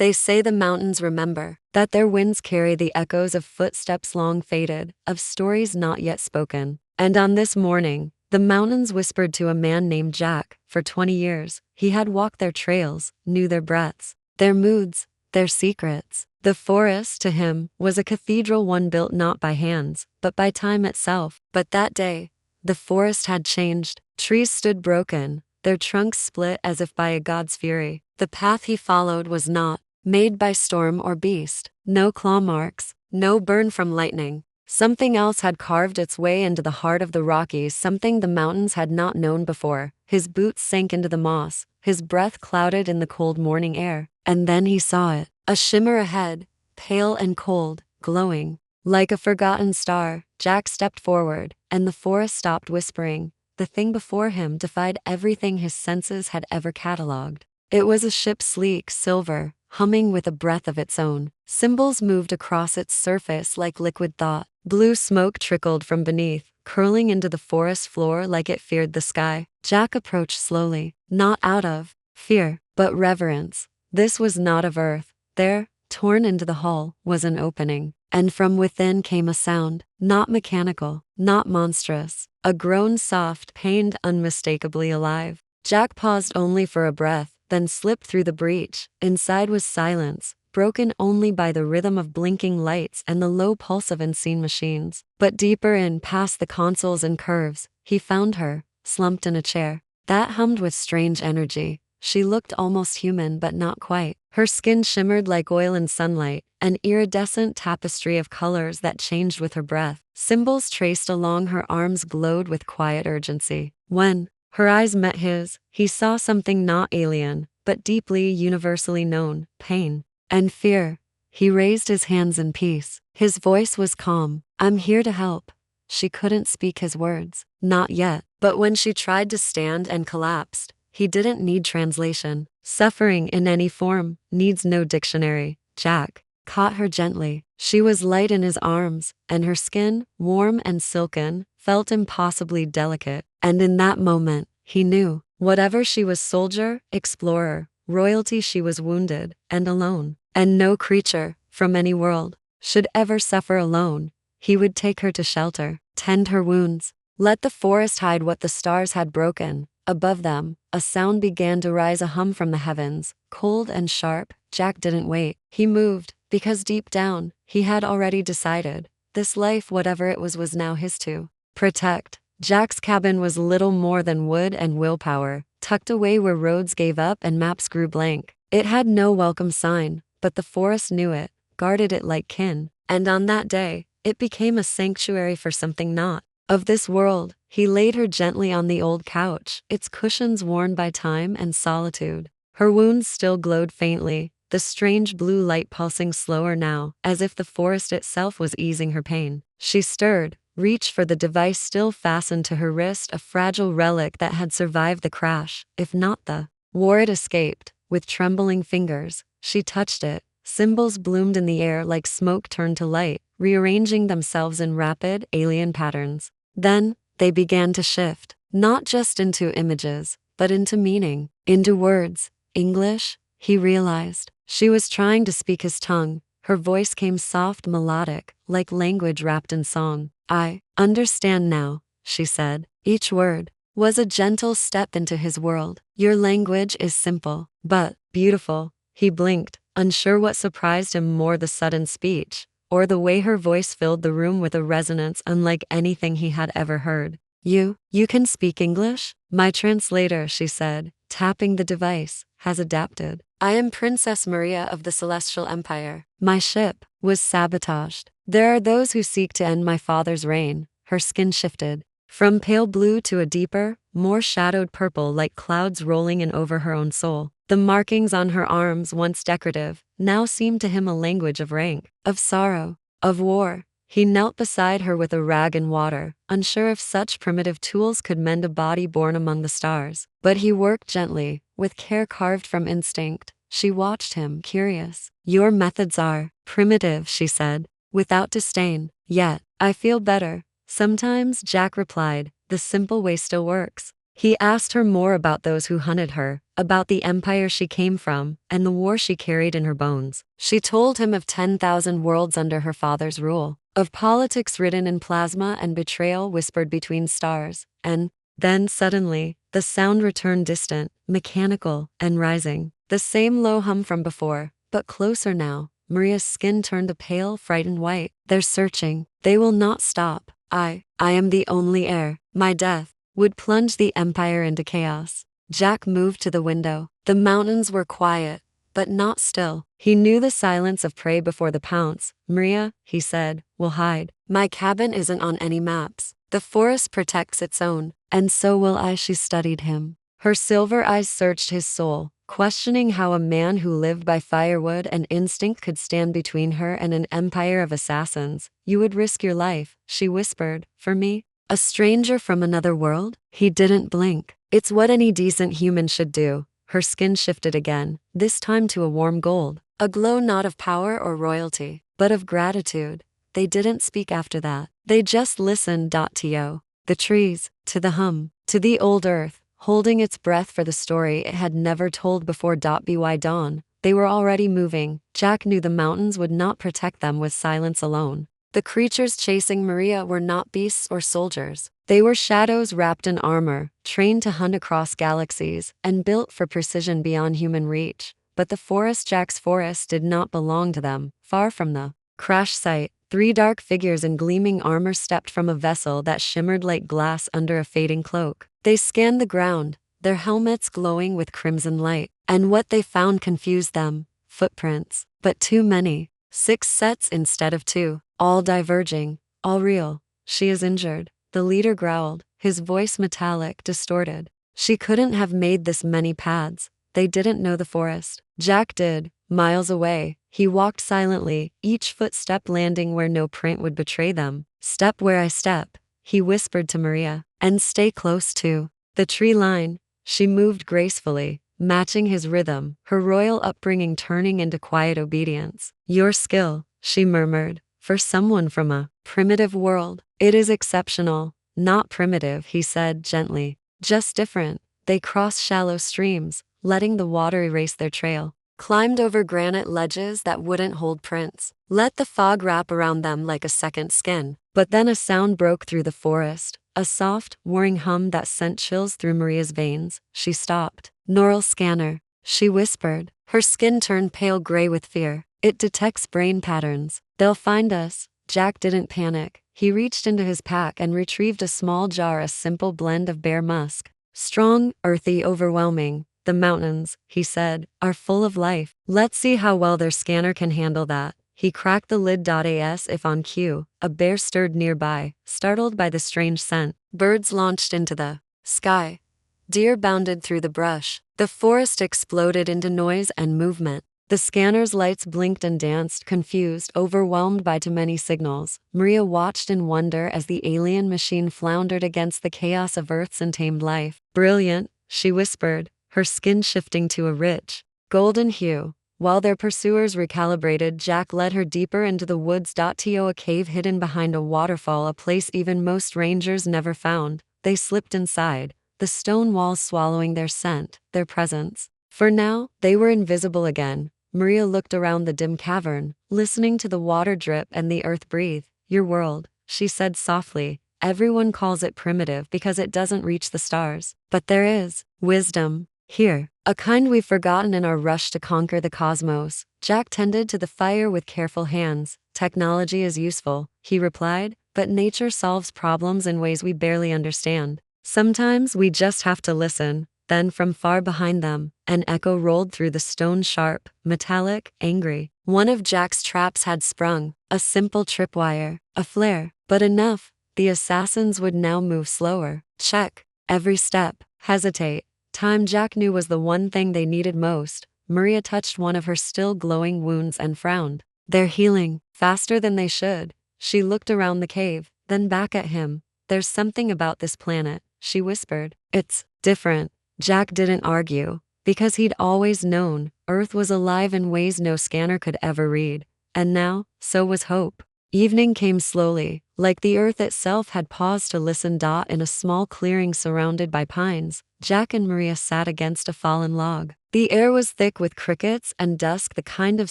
They say the mountains remember, that their winds carry the echoes of footsteps long faded, of stories not yet spoken. And on this morning, the mountains whispered to a man named Jack. For 20 years, he had walked their trails, knew their breaths, their moods, their secrets. The forest, to him, was a cathedral, one built not by hands, but by time itself. But that day, the forest had changed. Trees stood broken, their trunks split as if by a god's fury. The path he followed was not made by storm or beast. No claw marks, no burn from lightning. Something else had carved its way into the heart of the Rockies, something the mountains had not known before. His boots sank into the moss, his breath clouded in the cold morning air. And then he saw it, a shimmer ahead, pale and cold, glowing. Like a forgotten star, Jack stepped forward, and the forest stopped whispering. The thing before him defied everything his senses had ever catalogued. It was a ship, sleek, silver, humming with a breath of its own. Symbols moved across its surface like liquid thought. Blue smoke trickled from beneath, curling into the forest floor like it feared the sky. Jack approached slowly, not out of fear, but reverence. This was not of earth. There, torn into the hull, was an opening, and from within came a sound, not mechanical, not monstrous, a groan, soft, pained, unmistakably alive. Jack paused only for a breath, then slipped through the breach. Inside was silence, broken only by the rhythm of blinking lights and the low pulse of unseen machines. But deeper in, past the consoles and curves, he found her, slumped in a chair that hummed with strange energy. She looked almost human, but not quite. Her skin shimmered like oil in sunlight, an iridescent tapestry of colors that changed with her breath. Symbols traced along her arms glowed with quiet urgency. When her eyes met his, he saw something not alien, but deeply, universally known: pain and fear. He raised his hands in peace. His voice was calm. "I'm here to help." She couldn't speak his words. Not yet. But when she tried to stand and collapsed, he didn't need translation. Suffering in any form needs no dictionary. Jack caught her gently. She was light in his arms, and her skin, warm and silken, felt impossibly delicate. And in that moment, he knew, whatever she was, soldier, explorer, royalty, she was wounded and alone. And no creature, from any world, should ever suffer alone. He would take her to shelter, tend her wounds, let the forest hide what the stars had broken. Above them, a sound began to rise, a hum from the heavens, cold and sharp. Jack didn't wait. He moved, because deep down, he had already decided, this life, whatever it was now his to protect. Jack's cabin was little more than wood and willpower, tucked away where roads gave up and maps grew blank. It had no welcome sign, but the forest knew it, guarded it like kin. And on that day, it became a sanctuary for something not of this world. He laid her gently on the old couch, its cushions worn by time and solitude. Her wounds still glowed faintly, the strange blue light pulsing slower now, as if the forest itself was easing her pain. She stirred, reached for the device still fastened to her wrist, a fragile relic that had survived the crash, if not the war. It escaped. With trembling fingers, she touched it. Symbols bloomed in the air like smoke turned to light, rearranging themselves in rapid, alien patterns. Then, they began to shift, not just into images, but into meaning, into words. English, he realized. She was trying to speak his tongue. Her voice came soft, melodic, like language wrapped in song. "I understand now," she said. Each word was a gentle step into his world. "Your language is simple, but beautiful." He blinked, unsure what surprised him more, the sudden speech, or the way her voice filled the room with a resonance unlike anything he had ever heard. You can speak English?" "My translator," she said, tapping the device, "has adapted. I am Princess Maria of the Celestial Empire. My ship was sabotaged. There are those who seek to end my father's reign." Her skin shifted, from pale blue to a deeper, more shadowed purple, like clouds rolling in over her own soul. The markings on her arms, once decorative, now seemed to him a language of rank, of sorrow, of war. He knelt beside her with a rag and water, unsure if such primitive tools could mend a body born among the stars. But he worked gently, with care carved from instinct. She watched him, curious. "Your methods are primitive," she said, without disdain. "Yet, I feel better." "Sometimes," Jack replied, "the simple way still works." He asked her more about those who hunted her, about the empire she came from, and the war she carried in her bones. She told him of 10,000 worlds under her father's rule, of politics written in plasma and betrayal whispered between stars, and then suddenly, the sound returned distant, mechanical, and rising. The same low hum from before, but closer now. Maria's skin turned a pale, frightened white. They're searching. They will not stop. I am the only heir. My death would plunge the empire into chaos. Jack moved to the window. The mountains were quiet, but not still. He knew the silence of prey before the pounce. Maria, he said, will hide. My cabin isn't on any maps. The forest protects its own, and so will I. She studied him. Her silver eyes searched his soul, questioning how a man who lived by firewood and instinct could stand between her and an empire of assassins. You would risk your life, she whispered, for me? A stranger from another world? He didn't blink. It's what any decent human should do. Her skin shifted again, this time to a warm gold, a glow not of power or royalty, but of gratitude. They didn't speak after that. They just listened. To the trees, to the hum, to the old earth, holding its breath for the story it had never told before. By dawn, they were already moving. Jack knew the mountains would not protect them with silence alone. The creatures chasing Maria were not beasts or soldiers. They were shadows wrapped in armor, trained to hunt across galaxies, and built for precision beyond human reach. But the forest, Jack's forest, did not belong to them. Far from the crash site, 3 dark figures in gleaming armor stepped from a vessel that shimmered like glass under a fading cloak. They scanned the ground, their helmets glowing with crimson light, and what they found confused them. Footprints, but too many. 6 sets instead of 2. All diverging, all real. She is injured, the leader growled, his voice metallic, distorted. She couldn't have made this many paths. They didn't know the forest. Jack did. Miles away, he walked silently, each footstep landing where no print would betray them. Step where I step, he whispered to Maria, and stay close to the tree line. She moved gracefully, matching his rhythm, her royal upbringing turning into quiet obedience. Your skill, she murmured. For someone from a primitive world, it is exceptional. Not primitive, he said gently. Just different. They crossed shallow streams, letting the water erase their trail. Climbed over granite ledges that wouldn't hold prints. Let the fog wrap around them like a second skin. But then a sound broke through the forest. A soft, whirring hum that sent chills through Maria's veins. She stopped. Neural scanner, she whispered. Her skin turned pale gray with fear. It detects brain patterns. They'll find us. Jack didn't panic. He reached into his pack and retrieved a small jar, a simple blend of bear musk. Strong, earthy, overwhelming. The mountains, he said, are full of life. Let's see how well their scanner can handle that. He cracked the lid. As if on cue, a bear stirred nearby, startled by the strange scent. Birds launched into the sky. Deer bounded through the brush. The forest exploded into noise and movement. The scanner's lights blinked and danced, confused, overwhelmed by too many signals. Maria watched in wonder as the alien machine floundered against the chaos of Earth's untamed life. Brilliant, she whispered, her skin shifting to a rich, golden hue. While their pursuers recalibrated, Jack led her deeper into the woods. To a cave hidden behind a waterfall, a place even most rangers never found. They slipped inside, the stone walls swallowing their scent, their presence. For now, they were invisible again. Maria looked around the dim cavern, listening to the water drip and the earth breathe. Your world, she said softly. Everyone calls it primitive because it doesn't reach the stars. But there is wisdom here, a kind we've forgotten in our rush to conquer the cosmos. Jack tended to the fire with careful hands. Technology is useful, he replied, but nature solves problems in ways we barely understand. Sometimes we just have to listen. Then from far behind them, an echo rolled through the stone, sharp, metallic, angry. One of Jack's traps had sprung, a simple tripwire, a flare, but enough. The assassins would now move slower. Check. Every step. Hesitate. Time. Jack knew was the one thing they needed most. Maria touched one of her still glowing wounds and frowned. They're healing, faster than they should. She looked around the cave, then back at him. There's something about this planet, she whispered. It's different. Jack didn't argue, because he'd always known Earth was alive in ways no scanner could ever read. And now, so was hope. Evening came slowly, like the earth itself had paused to listen. In a small clearing surrounded by pines, Jack and Maria sat against a fallen log. The air was thick with crickets and dusk, the kind of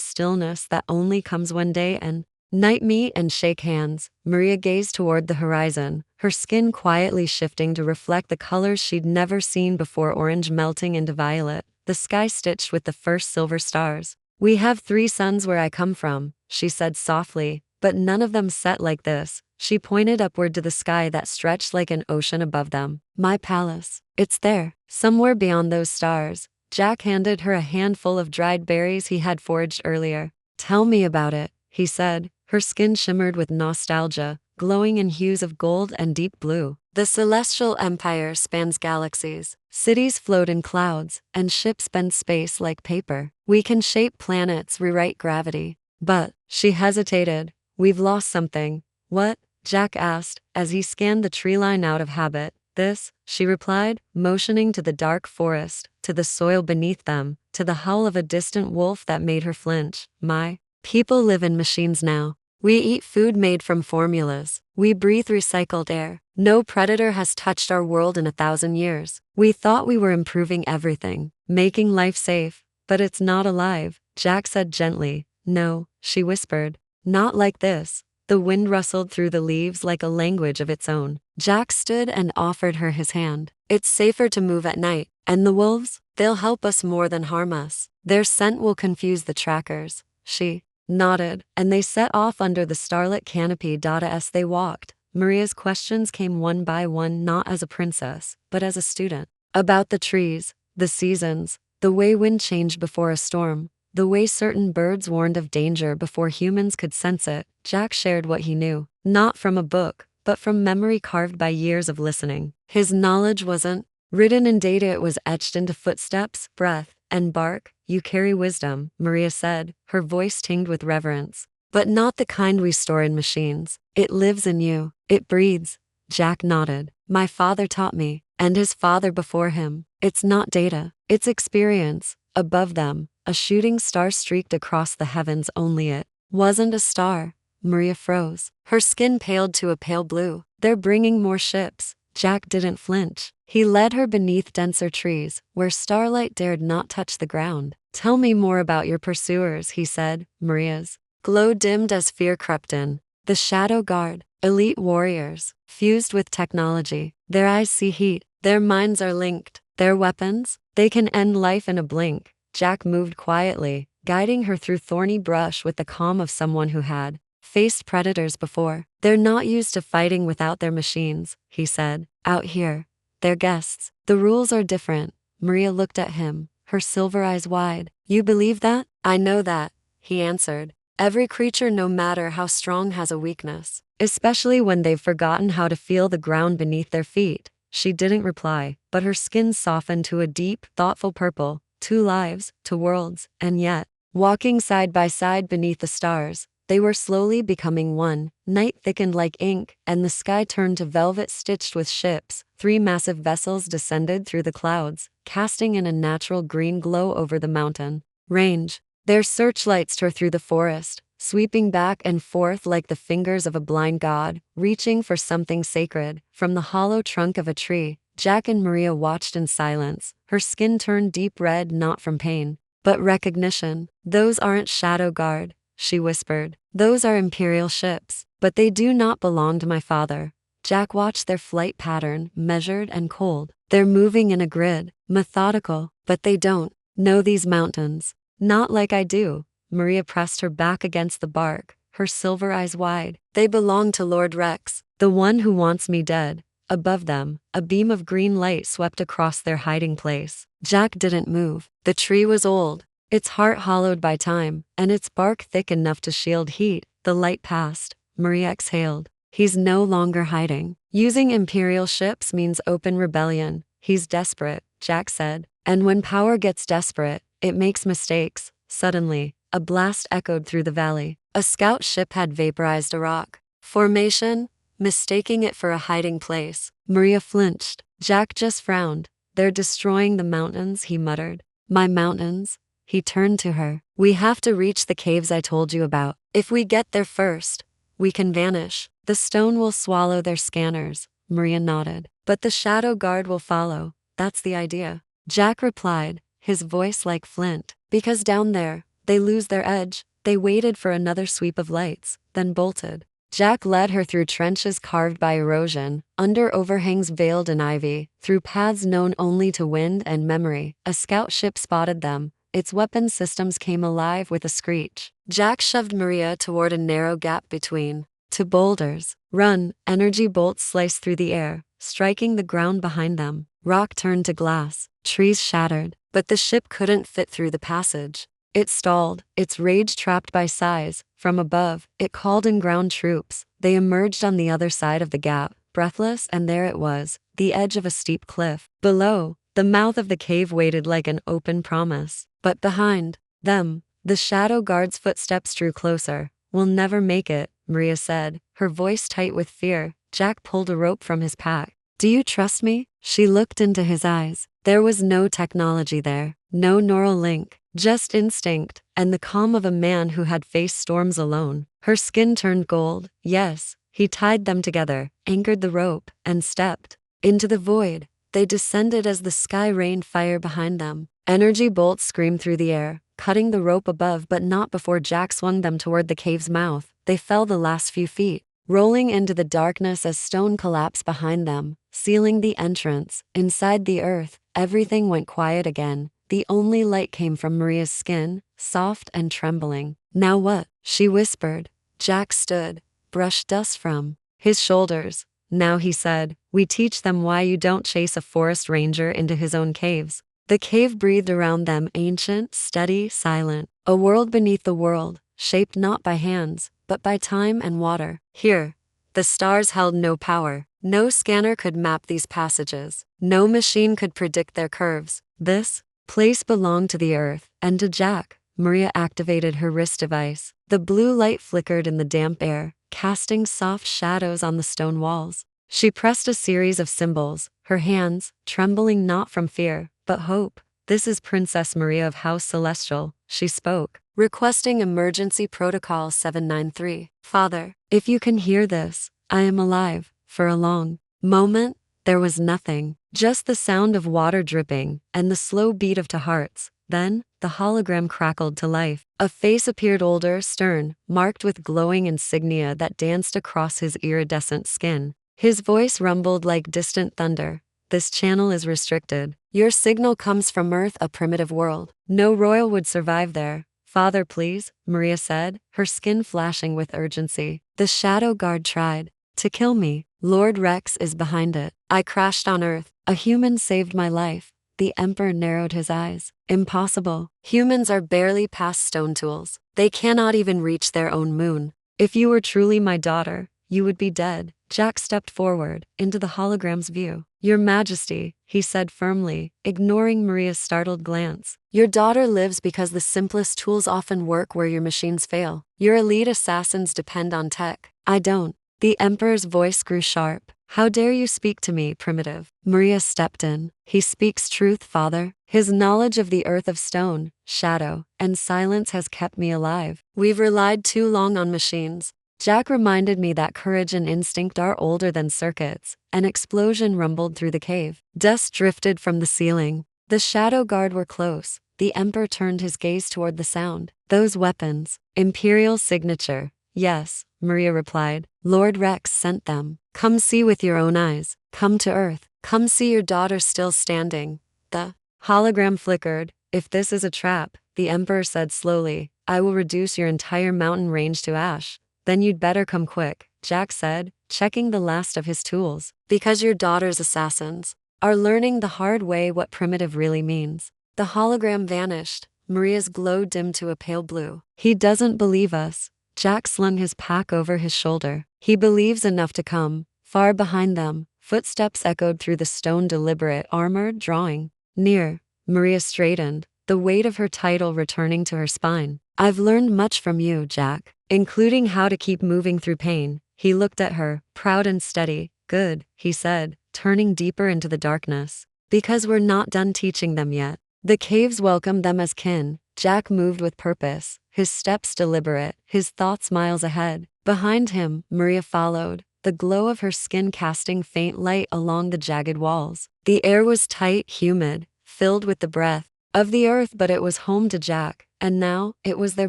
stillness that only comes when day and night meet and shake hands. Maria gazed toward the horizon, her skin quietly shifting to reflect the colors she'd never seen before, orange melting into violet, the sky stitched with the first silver stars. "We have 3 suns where I come from," she said softly, "but none of them set like this." She pointed upward to the sky that stretched like an ocean above them. "My palace. It's there, somewhere beyond those stars." Jack handed her a handful of dried berries he had foraged earlier. "Tell me about it," he said. Her skin shimmered with nostalgia, glowing in hues of gold and deep blue. "The celestial empire spans galaxies. Cities float in clouds, and ships bend space like paper. We can shape planets, rewrite gravity. But," she hesitated, "we've lost something." "What?" Jack asked, as he scanned the tree line out of habit. "This," she replied, motioning to the dark forest, to the soil beneath them, to the howl of a distant wolf that made her flinch. "My people live in machines now. We eat food made from formulas. We breathe recycled air. No predator has touched our world in 1,000 years. We thought we were improving everything, making life safe, but it's not alive," Jack said gently. "No," she whispered, "not like this." The wind rustled through the leaves like a language of its own. Jack stood and offered her his hand. "It's safer to move at night. And the wolves? They'll help us more than harm us. Their scent will confuse the trackers." She nodded, and they set off under the starlit canopy. As they walked, Maria's questions came one by one, not as a princess, but as a student. About the trees, the seasons, the way wind changed before a storm, the way certain birds warned of danger before humans could sense it. Jack shared what he knew, not from a book, but from memory carved by years of listening. His knowledge wasn't written in data, it was etched into footsteps, breath, and bark. "You carry wisdom," Maria said, her voice tinged with reverence. "But not the kind we store in machines. It lives in you. It breathes." Jack nodded. "My father taught me, and his father before him. It's not data, it's experience." Above them, a shooting star streaked across the heavens. Only it wasn't a star. Maria froze. Her skin paled to a pale blue. "They're bringing more ships." Jack didn't flinch. He led her beneath denser trees, where starlight dared not touch the ground. "Tell me more about your pursuers," he said. Maria's glow dimmed as fear crept in. "The Shadow Guard, elite warriors, fused with technology. Their eyes see heat, their minds are linked. Their weapons? They can end life in a blink." Jack moved quietly, guiding her through thorny brush with the calm of someone who had faced predators before. "They're not used to fighting without their machines," he said. "Out here, they're guests. The rules are different." Maria looked at him, her silver eyes wide. "You believe that?" "I know that," he answered. "Every creature, no matter how strong, has a weakness, especially when they've forgotten how to feel the ground beneath their feet." She didn't reply, but her skin softened to a deep, thoughtful purple. 2 lives, 2 worlds, and yet, walking side by side beneath the stars, they were slowly becoming one. Night thickened like ink, and the sky turned to velvet stitched with ships. 3 massive vessels descended through the clouds, casting in a natural green glow over the mountain range. Their searchlights tore through the forest, sweeping back and forth like the fingers of a blind god, reaching for something sacred. From the hollow trunk of a tree, Jack and Maria watched in silence. Her skin turned deep red, not from pain, but recognition. "Those aren't Shadow Guard," she whispered. "Those are Imperial ships, but they do not belong to my father." Jack watched their flight pattern, measured and cold. "They're moving in a grid, methodical, but they don't know these mountains. Not like I do." Maria pressed her back against the bark, her silver eyes wide. "They belong to Lord Rex, the one who wants me dead." Above them, a beam of green light swept across their hiding place. Jack didn't move. The tree was old, its heart hollowed by time, and its bark thick enough to shield heat. The light passed. Maria exhaled. "He's no longer hiding. Using Imperial ships means open rebellion. He's desperate," Jack said. "And when power gets desperate, it makes mistakes." Suddenly, a blast echoed through the valley. A scout ship had vaporized a rock formation, mistaking it for a hiding place. Maria flinched. Jack just frowned. "They're destroying the mountains," he muttered. "My mountains?" He turned to her. "We have to reach the caves I told you about. If we get there first, we can vanish. The stone will swallow their scanners, Maria nodded. But the shadow guard will follow, that's the idea. Jack replied, his voice like flint. Because down there, they lose their edge. They waited for another sweep of lights, then bolted. Jack led her through trenches carved by erosion, under overhangs veiled in ivy, through paths known only to wind and memory. A scout ship spotted them. Its weapon systems came alive with a screech. Jack shoved Maria toward a narrow gap between two boulders. Run! Energy bolts sliced through the air, striking the ground behind them. Rock turned to glass. Trees shattered. But the ship couldn't fit through the passage. It stalled, its rage trapped by size. From above, it called in ground troops. They emerged on the other side of the gap, breathless, and there it was, the edge of a steep cliff. Below, the mouth of the cave waited like an open promise. But behind them, the shadow guard's footsteps drew closer. We'll never make it, Maria said, her voice tight with fear. Jack pulled a rope from his pack. Do you trust me? She looked into his eyes. There was no technology there, no neural link, just instinct, and the calm of a man who had faced storms alone. Her skin turned gold. Yes, he tied them together, anchored the rope, and stepped into the void. They descended as the sky rained fire behind them. Energy bolts screamed through the air, cutting the rope above, but not before Jack swung them toward the cave's mouth. They fell the last few feet, rolling into the darkness as stone collapsed behind them, sealing the entrance. Inside the earth, everything went quiet again. The only light came from Maria's skin, soft and trembling. Now what? She whispered. Jack stood, brushed dust from his shoulders. Now he said, we teach them why you don't chase a forest ranger into his own caves. The cave breathed around them, ancient, steady, silent. A world beneath the world, shaped not by hands, but by time and water. Here, the stars held no power. No scanner could map these passages. No machine could predict their curves. This place belonged to the earth, and to Jack. Maria activated her wrist device. The blue light flickered in the damp air, casting soft shadows on the stone walls. She pressed a series of symbols, her hands trembling not from fear, but hope. This is Princess Maria of House Celestial, she spoke, requesting emergency protocol 793. Father, if you can hear this, I am alive. For a long moment, there was nothing, just the sound of water dripping and the slow beat of two hearts. Then, the hologram crackled to life. A face appeared, older, stern, marked with glowing insignia that danced across his iridescent skin. His voice rumbled like distant thunder. This channel is restricted. Your signal comes from Earth, a primitive world. No royal would survive there. Father, please, Maria said, her skin flashing with urgency. The shadow guard tried to kill me. Lord Rex is behind it. I crashed on Earth. A human saved my life. The Emperor narrowed his eyes. Impossible. Humans are barely past stone tools. They cannot even reach their own moon. If you were truly my daughter, you would be dead. Jack stepped forward, into the hologram's view. Your Majesty, he said firmly, ignoring Maria's startled glance. Your daughter lives because the simplest tools often work where your machines fail. Your elite assassins depend on tech. I don't. The Emperor's voice grew sharp. How dare you speak to me, primitive? Maria stepped in. He speaks truth, Father. His knowledge of the earth of stone, shadow, and silence has kept me alive. We've relied too long on machines. Jack reminded me that courage and instinct are older than circuits. An explosion rumbled through the cave. Dust drifted from the ceiling. The shadow guard were close. The Emperor turned his gaze toward the sound. Those weapons. Imperial signature. Yes, Maria replied. Lord Rex sent them. Come see with your own eyes. Come to Earth. Come see your daughter still standing. The hologram flickered. If this is a trap, the Emperor said slowly, I will reduce your entire mountain range to ash. Then you'd better come quick, Jack said, checking the last of his tools. Because your daughter's assassins are learning the hard way what primitive really means. The hologram vanished. Maria's glow dimmed to a pale blue. He doesn't believe us. Jack slung his pack over his shoulder. He believes enough to come. Far behind them, footsteps echoed through the stone, deliberate, armored, drawing near. Maria straightened, the weight of her title returning to her spine. I've learned much from you, Jack, including how to keep moving through pain. He looked at her, proud and steady. Good, he said, turning deeper into the darkness. Because we're not done teaching them yet. The caves welcomed them as kin. Jack moved with purpose, his steps deliberate, his thoughts miles ahead. Behind him, Maria followed, the glow of her skin casting faint light along the jagged walls. The air was tight, humid, filled with the breath of the earth, but it was home to Jack, and now it was their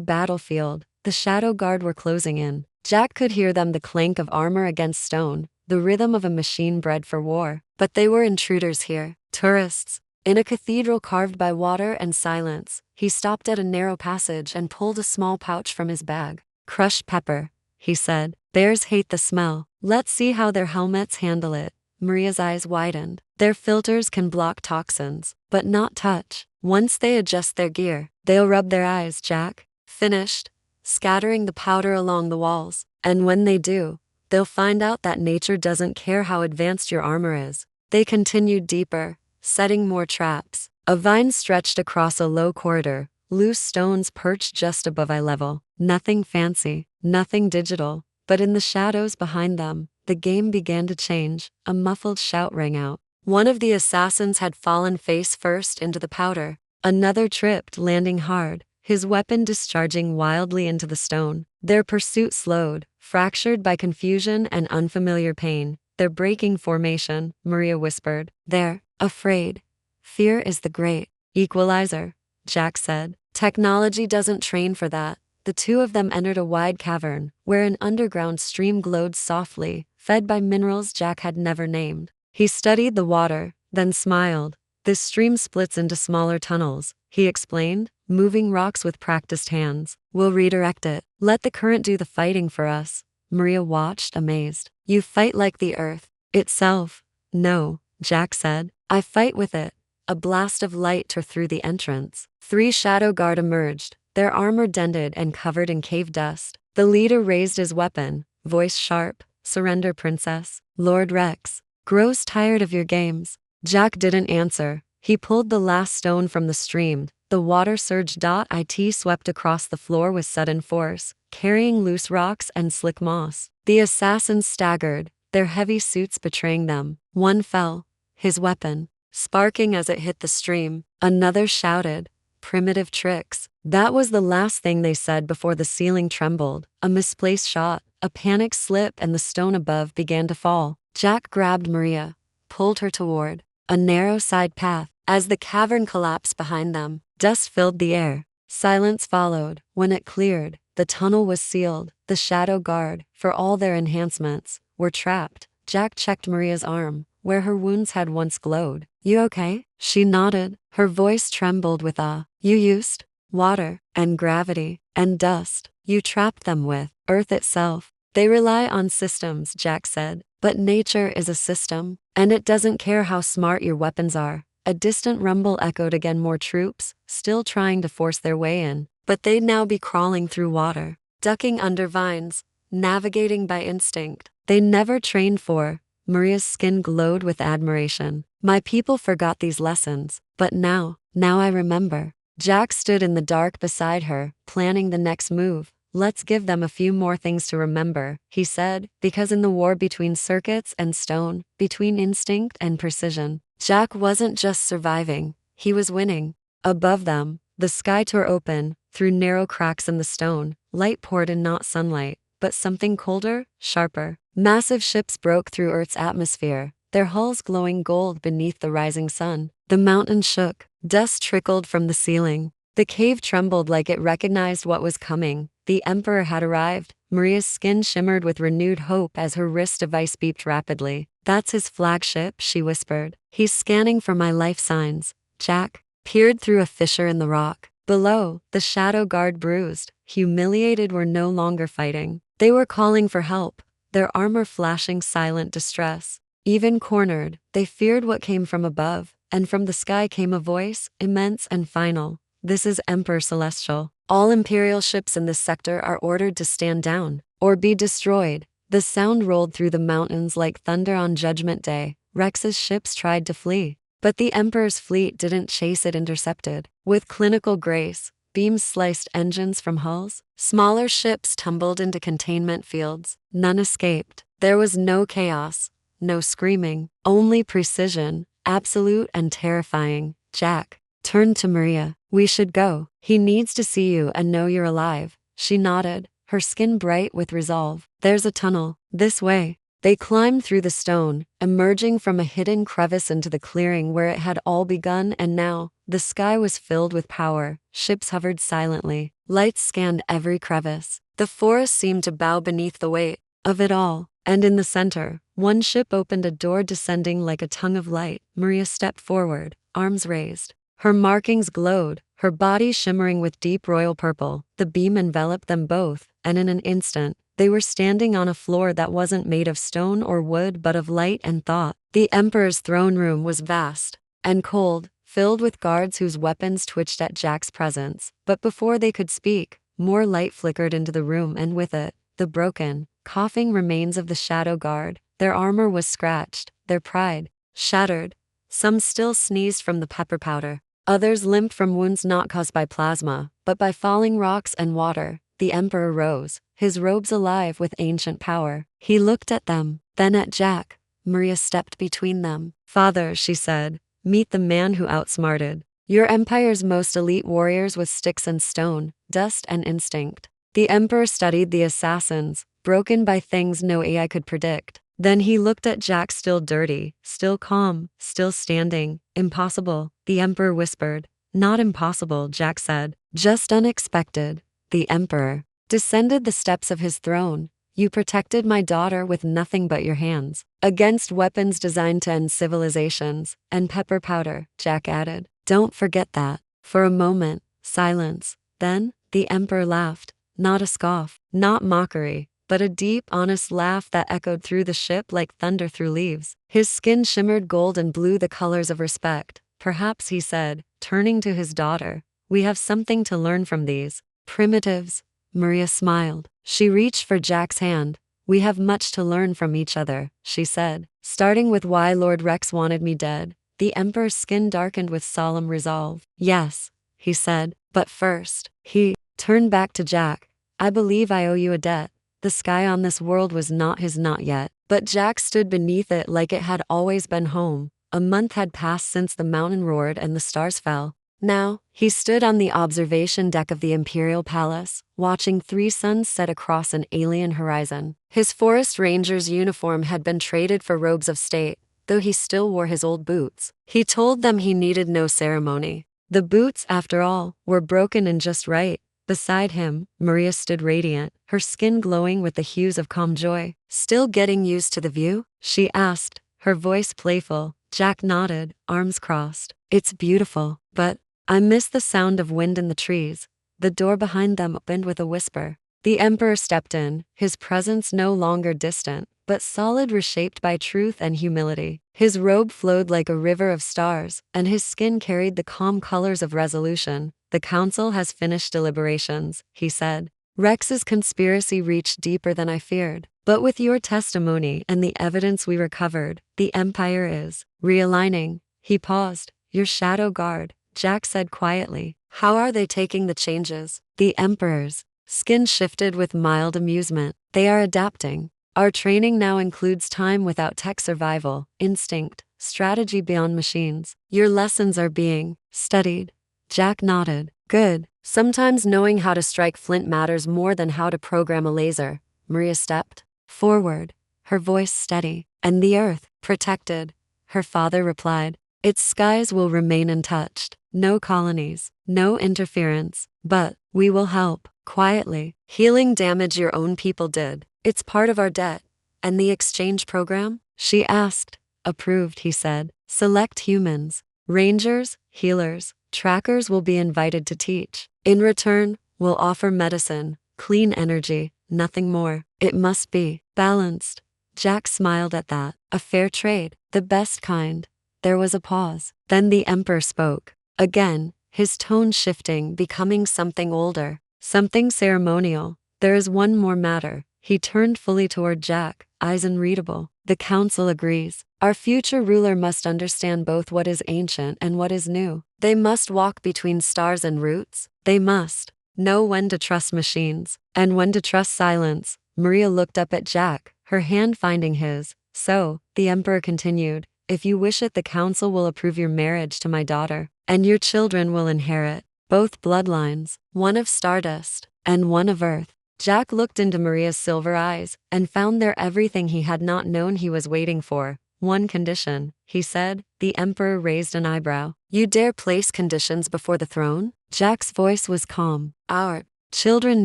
battlefield. The Shadow Guard were closing in. Jack could hear them, the clank of armor against stone, the rhythm of a machine bred for war. But they were intruders here, tourists. In a cathedral carved by water and silence, he stopped at a narrow passage and pulled a small pouch from his bag. Crushed pepper, he said. Bears hate the smell. Let's see how their helmets handle it. Maria's eyes widened. Their filters can block toxins, but not touch. Once they adjust their gear, they'll rub their eyes, Jack finished, scattering the powder along the walls. And when they do, they'll find out that nature doesn't care how advanced your armor is. They continued deeper, setting more traps. A vine stretched across a low corridor, loose stones perched just above eye level. Nothing fancy, nothing digital, but in the shadows behind them, the game began to change. A muffled shout rang out. One of the assassins had fallen face first into the powder. Another tripped, landing hard, his weapon discharging wildly into the stone. Their pursuit slowed, fractured by confusion and unfamiliar pain. They're breaking formation, Maria whispered. They're afraid. Fear is the great equalizer, Jack said. Technology doesn't train for that. The two of them entered a wide cavern, where an underground stream glowed softly, fed by minerals Jack had never named. He studied the water, then smiled. This stream splits into smaller tunnels, he explained, moving rocks with practiced hands. We'll redirect it. Let the current do the fighting for us. Maria watched, amazed. You fight like the earth itself? No, Jack said. I fight with it. A blast of light tore through the entrance. 3 Shadow Guard emerged, their armor dented and covered in cave dust. The leader raised his weapon, voice sharp. Surrender, princess. Lord Rex grows tired of your games. Jack didn't answer. He pulled the last stone from the stream. The water surged. It swept across the floor with sudden force, carrying loose rocks and slick moss. The assassins staggered, their heavy suits betraying them. One fell, his weapon sparking as it hit the stream. Another shouted, primitive tricks. That was the last thing they said before the ceiling trembled. A misplaced shot, a panicked slip, and the stone above began to fall. Jack grabbed Maria, pulled her toward a narrow side path. As the cavern collapsed behind them, dust filled the air. Silence followed. When it cleared, the tunnel was sealed. The Shadow Guard, for all their enhancements, were trapped. Jack checked Maria's arm, where her wounds had once glowed. You okay? She nodded. Her voice trembled with awe. You used water and gravity and dust. You trapped them with Earth itself. They rely on systems, Jack said. But nature is a system, and it doesn't care how smart your weapons are. A distant rumble echoed again. More troops, still trying to force their way in. But they'd now be crawling through water, ducking under vines, navigating by instinct they never trained for. Maria's skin glowed with admiration. My people forgot these lessons, but now I remember. Jack stood in the dark beside her, planning the next move. Let's give them a few more things to remember, he said, because in the war between circuits and stone, between instinct and precision, Jack wasn't just surviving, he was winning. Above them, the sky tore open. Through narrow cracks in the stone, light poured in, not sunlight, but something colder, sharper. Massive ships broke through Earth's atmosphere, their hulls glowing gold beneath the rising sun. The mountain shook, dust trickled from the ceiling. The cave trembled like it recognized what was coming. The Emperor had arrived. Maria's skin shimmered with renewed hope as her wrist device beeped rapidly. That's his flagship, she whispered. He's scanning for my life signs. Jack peered through a fissure in the rock. Below, the Shadow Guard, bruised, humiliated, were no longer fighting. They were calling for help, their armor flashing silent distress. Even cornered, they feared what came from above, and from the sky came a voice, immense and final. This is Emperor Celestial. All Imperial ships in this sector are ordered to stand down, or be destroyed. The sound rolled through the mountains like thunder on Judgment Day. Rex's ships tried to flee, but the Emperor's fleet didn't chase it, intercepted. With clinical grace, beams sliced engines from hulls. Smaller ships tumbled into containment fields. None escaped. There was no chaos, no screaming, only precision, absolute and terrifying. Jack turned to Maria. We should go. He needs to see you and know you're alive. She nodded, her skin bright with resolve. There's a tunnel. This way. They climbed through the stone, emerging from a hidden crevice into the clearing where it had all begun, and now, the sky was filled with power. Ships hovered silently. Lights scanned every crevice. The forest seemed to bow beneath the weight of it all. And in the center, one ship opened a door descending like a tongue of light. Maria stepped forward, arms raised. Her markings glowed, her body shimmering with deep royal purple. The beam enveloped them both, and in an instant, they were standing on a floor that wasn't made of stone or wood but of light and thought. The Emperor's throne room was vast and cold, filled with guards whose weapons twitched at Jack's presence. But before they could speak, more light flickered into the room, and with it, the broken, coughing remains of the Shadow Guard. Their armor was scratched, their pride shattered. Some still sneezed from the pepper powder. Others limped from wounds not caused by plasma, but by falling rocks and water. The Emperor rose, his robes alive with ancient power. He looked at them, then at Jack. Maria stepped between them. "Father," she said, "meet the man who outsmarted your empire's most elite warriors with sticks and stone, dust and instinct." The Emperor studied the assassins, broken by things no AI could predict. Then he looked at Jack, still dirty, still calm, still standing. "Impossible," the Emperor whispered. "Not impossible," Jack said. "Just unexpected." The Emperor descended the steps of his throne. "You protected my daughter with nothing but your hands. Against weapons designed to end civilizations, and pepper powder," Jack added. "Don't forget that." For a moment, silence. Then, the Emperor laughed. Not a scoff, not mockery, but a deep, honest laugh that echoed through the ship like thunder through leaves. His skin shimmered gold and blue, the colors of respect. "Perhaps," he said, turning to his daughter, "we have something to learn from these primitives." Maria smiled. She reached for Jack's hand. "We have much to learn from each other," she said, "starting with why Lord Rex wanted me dead." The Emperor's skin darkened with solemn resolve. "Yes," he said, "but first," he turned back to Jack, "I believe I owe you a debt." The sky on this world was not his, not yet, but Jack stood beneath it like it had always been home. A month had passed since the mountain roared and the stars fell. Now, he stood on the observation deck of the Imperial Palace, watching 3 suns set across an alien horizon. His forest ranger's uniform had been traded for robes of state, though he still wore his old boots. He told them he needed no ceremony. The boots, after all, were broken and just right. Beside him, Maria stood radiant, her skin glowing with the hues of calm joy. "Still getting used to the view?" she asked, her voice playful. Jack nodded, arms crossed. "It's beautiful, but I miss the sound of wind in the trees." The door behind them opened with a whisper. The Emperor stepped in, his presence no longer distant, but solid, reshaped by truth and humility. His robe flowed like a river of stars, and his skin carried the calm colors of resolution. "The council has finished deliberations," he said. "Rex's conspiracy reached deeper than I feared. But with your testimony and the evidence we recovered, the Empire is realigning." He paused. "Your Shadow Guard," Jack said quietly. "How are they taking the changes?" The Emperor's skin shifted with mild amusement. "They are adapting. Our training now includes time without tech, survival, instinct, strategy beyond machines. Your lessons are being studied." Jack nodded. "Good. Sometimes knowing how to strike flint matters more than how to program a laser." Maria stepped forward, her voice steady. "And the Earth, protected," her father replied. "Its skies will remain untouched. No colonies, no interference. But we will help, quietly. Healing damage your own people did. It's part of our debt." "And the exchange program?" she asked. "Approved," he said. "Select humans, rangers, healers, trackers will be invited to teach. In return, we'll offer medicine, clean energy, nothing more. It must be balanced." Jack smiled at that. "A fair trade, the best kind." There was a pause. Then the Emperor spoke. Again, his tone shifting, becoming something older, something ceremonial. "There is one more matter." He turned fully toward Jack, eyes unreadable. "The council agrees. Our future ruler must understand both what is ancient and what is new. They must walk between stars and roots. They must know when to trust machines and when to trust silence." Maria looked up at Jack, her hand finding his. "So," the Emperor continued, "if you wish it, the council will approve your marriage to my daughter, and your children will inherit both bloodlines, one of stardust and one of earth." Jack looked into Maria's silver eyes and found there everything he had not known he was waiting for. One condition, he said. The Emperor raised an eyebrow. You dare place conditions before the throne? Jack's voice was calm. Our children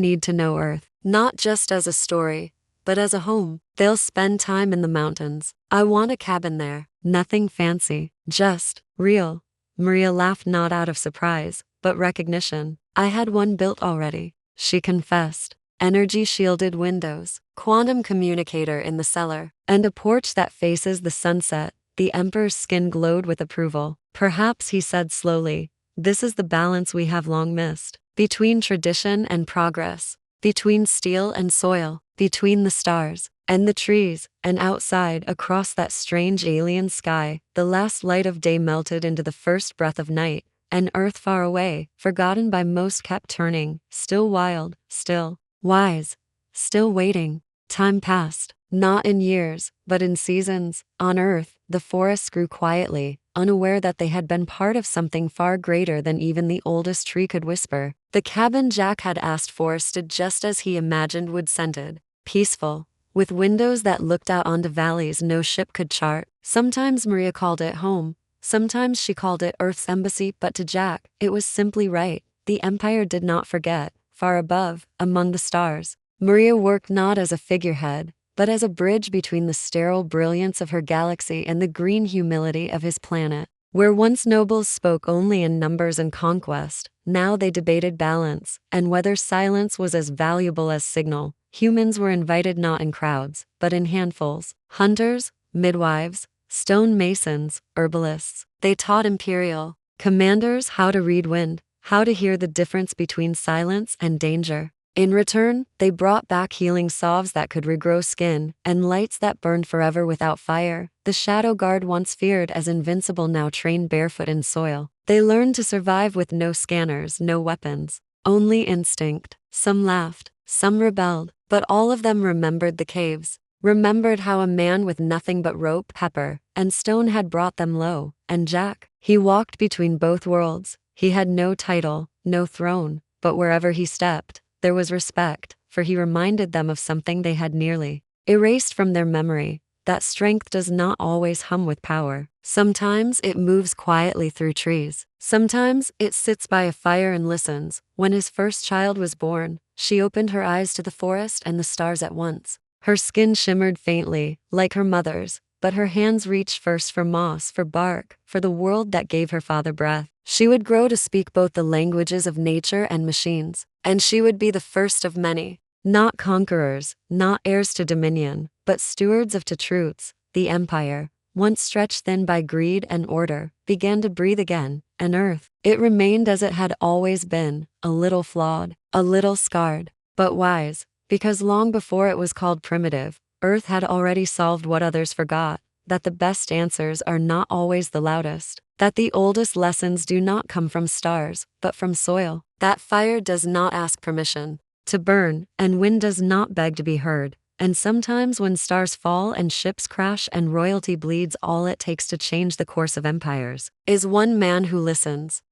need to know Earth, not just as a story, but as a home. They'll spend time in the mountains. I want a cabin there. Nothing fancy, just real. Maria laughed, not out of surprise, but recognition. I had one built already, she confessed. Energy-shielded windows, quantum communicator in the cellar, and a porch that faces the sunset. The Emperor's skin glowed with approval. Perhaps, he said slowly, this is the balance we have long missed. Between tradition and progress, between steel and soil, between the stars and the trees, and outside, across that strange alien sky, the last light of day melted into the first breath of night, and Earth far away, forgotten by most, kept turning, still wild, still wise, still waiting. Time passed, not in years, but in seasons. On Earth, the forests grew quietly, unaware that they had been part of something far greater than even the oldest tree could whisper. The cabin Jack had asked for stood just as he imagined, wood-scented, peaceful, with windows that looked out onto valleys no ship could chart. Sometimes Maria called it home, sometimes she called it Earth's embassy, but to Jack, it was simply right. The Empire did not forget. Far above, among the stars, Maria worked not as a figurehead, but as a bridge between the sterile brilliance of her galaxy and the green humility of his planet. Where once nobles spoke only in numbers and conquest, now they debated balance, and whether silence was as valuable as signal. Humans were invited not in crowds, but in handfuls. Hunters, midwives, stone masons, herbalists. They taught imperial commanders how to read wind, how to hear the difference between silence and danger. In return, they brought back healing salves that could regrow skin, and lights that burned forever without fire. The shadow guard, once feared as invincible, now trained barefoot in soil. They learned to survive with no scanners, no weapons, only instinct. Some laughed, some rebelled, but all of them remembered the caves, remembered how a man with nothing but rope, pepper, and stone had brought them low. And Jack, he walked between both worlds. He had no title, no throne, but wherever he stepped, there was respect, for he reminded them of something they had nearly erased from their memory, that strength does not always hum with power. Sometimes it moves quietly through trees. Sometimes it sits by a fire and listens. When his first child was born, she opened her eyes to the forest and the stars at once. Her skin shimmered faintly, like her mother's, but her hands reached first for moss, for bark, for the world that gave her father breath. She would grow to speak both the languages of nature and machines, and she would be the first of many. Not conquerors, not heirs to dominion, but stewards of two truths. The Empire, once stretched thin by greed and order, began to breathe again, and Earth, it remained as it had always been, a little flawed, a little scarred, but wise, because long before it was called primitive, Earth had already solved what others forgot, that the best answers are not always the loudest, that the oldest lessons do not come from stars, but from soil, that fire does not ask permission to burn, and wind does not beg to be heard. And sometimes when stars fall and ships crash and royalty bleeds, all it takes to change the course of empires is one man who listens.